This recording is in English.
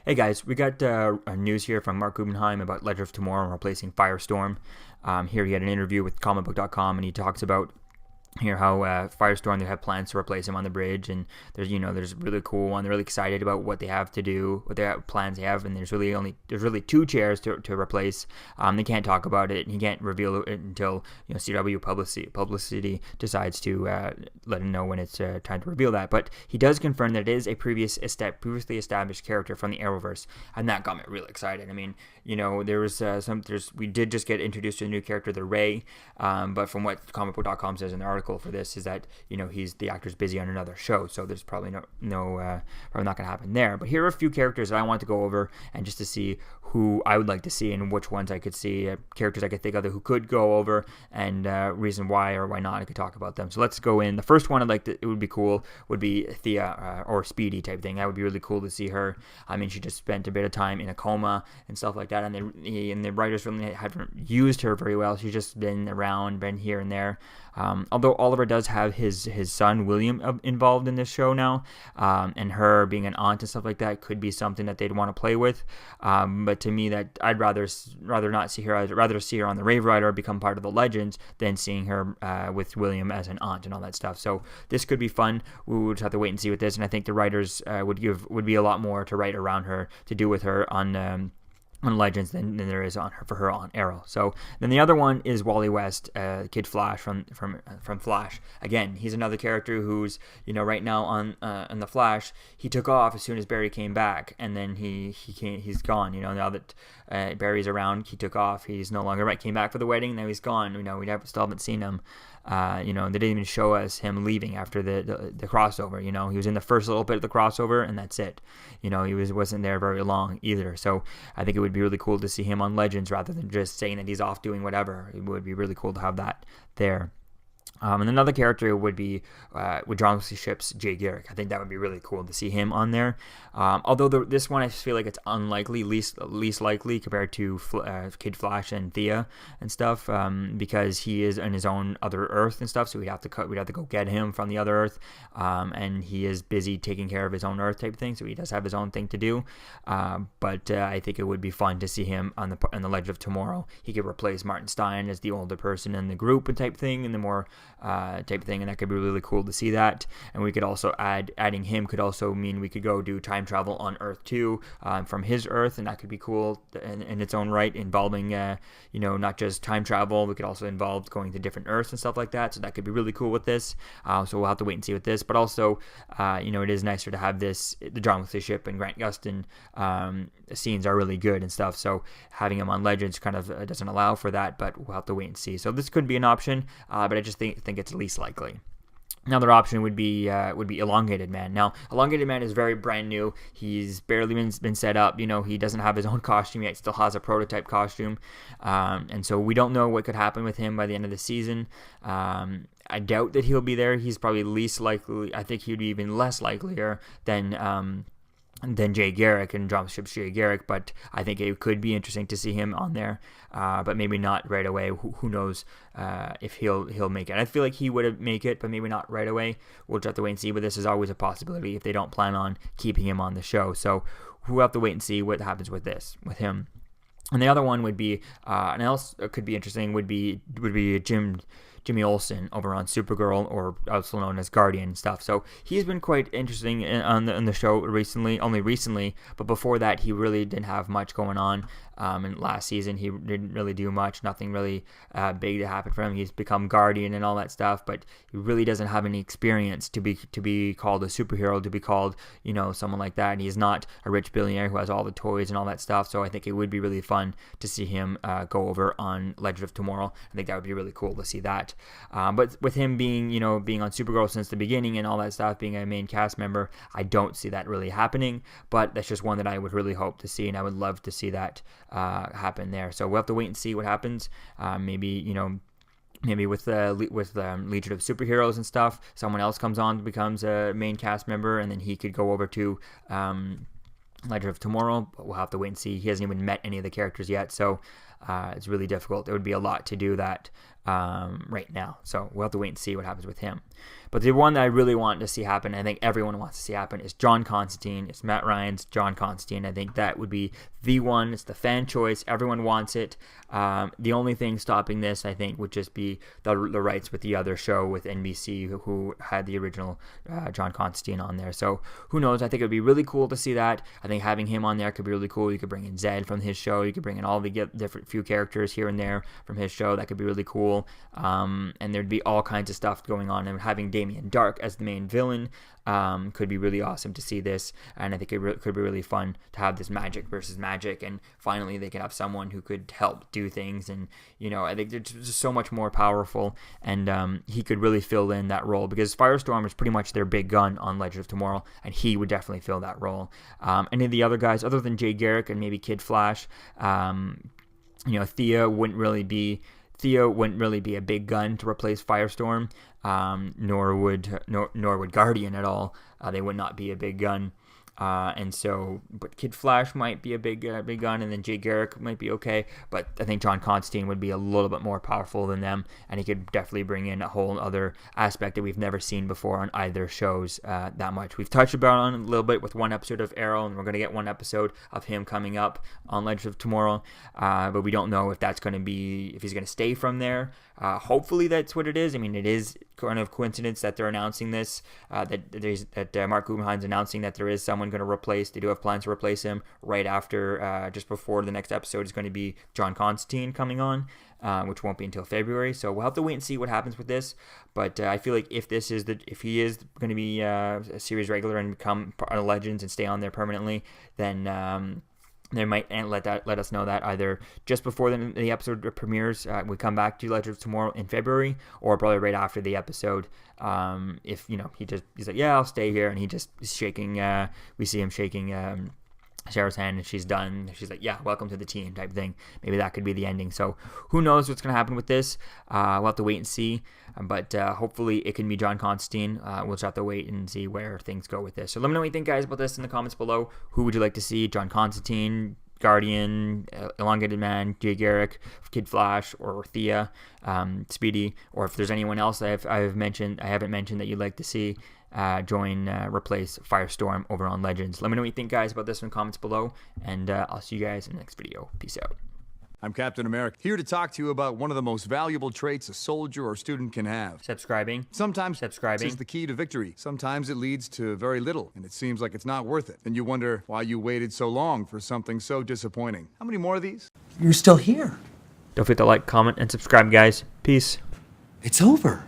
Hey guys, we got news here from Marc Guggenheim about Legend of Tomorrow replacing Firestorm. Here he had an interview with comicbook.com and he talks about here how Firestorm, they have plans to replace him on the bridge, and there's a really cool one. They're really excited about what they have to do, what their plans they have, and there's really two chairs to replace. They can't talk about it, and he can't reveal it until CW publicity decides to let him know when it's time to reveal that. But he does confirm that it is a previously established character from the Arrowverse, and that got me really excited. I mean, there was we did just get introduced to a new character, the Ray, but from what comicbook.com says in the article for this is that the actor's busy on another show, so there's probably probably not going to happen there. But here are a few characters that I want to go over, and just to see who I would like to see and which ones I could see, characters I could think of who could go over, and reason why or why not I could talk about them. So let's go in. The first one it would be cool would be Thea, or Speedy type thing. That would be really cool to see her. I mean, she just spent a bit of time in a coma and stuff like that, and the writers really haven't used her very well. She's just been around, been here and there. Although Oliver does have his son William involved in this show now, and her being an aunt and stuff like that could be something that they'd want to play with. But to me, that I'd rather not see her. I'd rather see her on the Rave Rider, become part of the Legends, than seeing her with William as an aunt and all that stuff. So this could be fun. We would just have to wait and see with this, and I think the writers would be a lot more to write around her, to do with her on Legends than there is for her on Arrow. So then the other one is Wally West, Kid Flash from Flash. Again, he's another character who's right now on the Flash. He took off as soon as Barry came back, and then he's gone. Now that Barry's around, he took off. He's no longer right. Came back for the wedding, now he's gone. We still haven't seen him. They didn't even show us him leaving after the crossover. He was in the first little bit of the crossover, and that's it. He wasn't there very long either. So I think it would be really cool to see him on Legends rather than just saying that he's off doing whatever. It would be really cool to have that there. And another character would be with John Ship's Jay Garrick. I think that would be really cool to see him on there. Although this one I feel like it's unlikely, least likely compared to Kid Flash and Thea and stuff, because he is in his own other Earth and stuff. So we'd have to go get him from the other Earth, and he is busy taking care of his own Earth type thing. So he does have his own thing to do. But I think it would be fun to see him on the Legend of Tomorrow. He could replace Martin Stein as the older person in the group and type thing, and the more type of thing, and that could be really cool to see that. And we could also adding him could also mean we could go do time travel on Earth 2 from his Earth, and that could be cool in its own right, involving not just time travel. We could also involve going to different Earths and stuff like that, so that could be really cool with this. So we'll have to wait and see with this, but also it is nicer to have this. The John Wesley Ship and Grant Gustin scenes are really good and stuff, so having him on Legends kind of doesn't allow for that, but we'll have to wait and see. So this could be an option, but I just think it's least likely. Another option would be Elongated Man. Now, Elongated Man is very brand new. He's barely been set up. He doesn't have his own costume yet. He still has a prototype costume, and so we don't know what could happen with him by the end of the season. I doubt that he'll be there. He's probably least likely. I think he'd be even less likelier than Jay Garrick and Dropship's Jay Garrick, but I think it could be interesting to see him on there, but maybe not right away. Who knows if he'll make it. I feel like he would make it, but maybe not right away. We'll just have to wait and see, but this is always a possibility if they don't plan on keeping him on the show. So we'll have to wait and see what happens with him. And the other one would be, and else could be interesting, would be Jimmy Olsen over on Supergirl, or also known as Guardian and stuff. So he's been quite interesting on the show only recently, but before that he really didn't have much going on. And last season he didn't really do much, nothing really big to happen for him. He's become Guardian and all that stuff, but he really doesn't have any experience to be called a superhero, to be called someone like that. And he's not a rich billionaire who has all the toys and all that stuff. So I think it would be really fun to see him go over on Legend of Tomorrow. I think that would be really cool to see that. But with him being on Supergirl since the beginning and all that stuff, being a main cast member, I don't see that really happening. But that's just one that I would really hope to see, and I would love to see that happen there. So we'll have to wait and see what happens. Maybe with Legion of Superheroes and stuff, someone else comes on, becomes a main cast member, and then he could go over to Legend of Tomorrow. But we'll have to wait and see. He hasn't even met any of the characters yet, so It's really difficult. It would be a lot to do that right now. So we'll have to wait and see what happens with him. But the one that I really want to see happen, I think everyone wants to see happen, is John Constantine. It's Matt Ryan's John Constantine. I think that would be the one. It's the fan choice. Everyone wants it. The only thing stopping this, I think, would just be the rights with the other show with NBC, who had the original John Constantine on there. So who knows? I think it would be really cool to see that. I think having him on there could be really cool. You could bring in Zed from his show. You could bring in all the different few characters here and there from his show. That could be really cool. And there'd be all kinds of stuff going on. And having Damien Dark as the main villain could be really awesome to see this. And I think it could be really fun to have this magic versus magic. And finally, they could have someone who could help do things. And, I think they're just so much more powerful. And he could really fill in that role, because Firestorm is pretty much their big gun on Legend of Tomorrow. And he would definitely fill that role. Any of the other guys, other than Jay Garrick and maybe Kid Flash, Thea wouldn't really be a big gun to replace Firestorm, nor would Guardian at all. They would not be a big gun. But Kid Flash might be a big gun, and then Jay Garrick might be okay. But I think John Constantine would be a little bit more powerful than them, and he could definitely bring in a whole other aspect that we've never seen before on either shows that much. We've touched about on a little bit with one episode of Arrow, and we're going to get one episode of him coming up on Legends of Tomorrow, but we don't know if that's going to be, if he's going to stay from there. Hopefully that's what it is. I mean, it is kind of coincidence that they're announcing this, that Marc Guggenheim's announcing that there is someone going to replace. They do have plans to replace him right after, just before the next episode is going to be John Constantine coming on, which won't be until February. So we'll have to wait and see what happens with this. But I feel like if he is going to be a series regular and become part of Legends and stay on there permanently, then they might let us know that either just before the episode premieres, we come back to Legends of Tomorrow in February, or probably right after the episode. If he's like, yeah, I'll stay here, and he just is shaking. We see him shaking Sarah's hand, and she's done. She's like, yeah, welcome to the team type thing. Maybe that could be the ending. So who knows what's going to happen with this? We'll have to wait and see. But hopefully it can be John Constantine. We'll just have to wait and see where things go with this. So let me know what you think, guys, about this in the comments below. Who would you like to see? John Constantine, Guardian, Elongated Man, Jay Garrick, Kid Flash, or Thea, Speedy, or if there's anyone else I haven't mentioned that you'd like to see replace Firestorm over on Legends. Let me know what you think, guys, about this in the comments below, and I'll see you guys in the next video. Peace out. I'm Captain America, here to talk to you about one of the most valuable traits a soldier or student can have. Subscribing. Sometimes subscribing is the key to victory. Sometimes it leads to very little, and it seems like it's not worth it. And you wonder why you waited so long for something so disappointing. How many more of these? You're still here. Don't forget to like, comment, and subscribe, guys. Peace. It's over.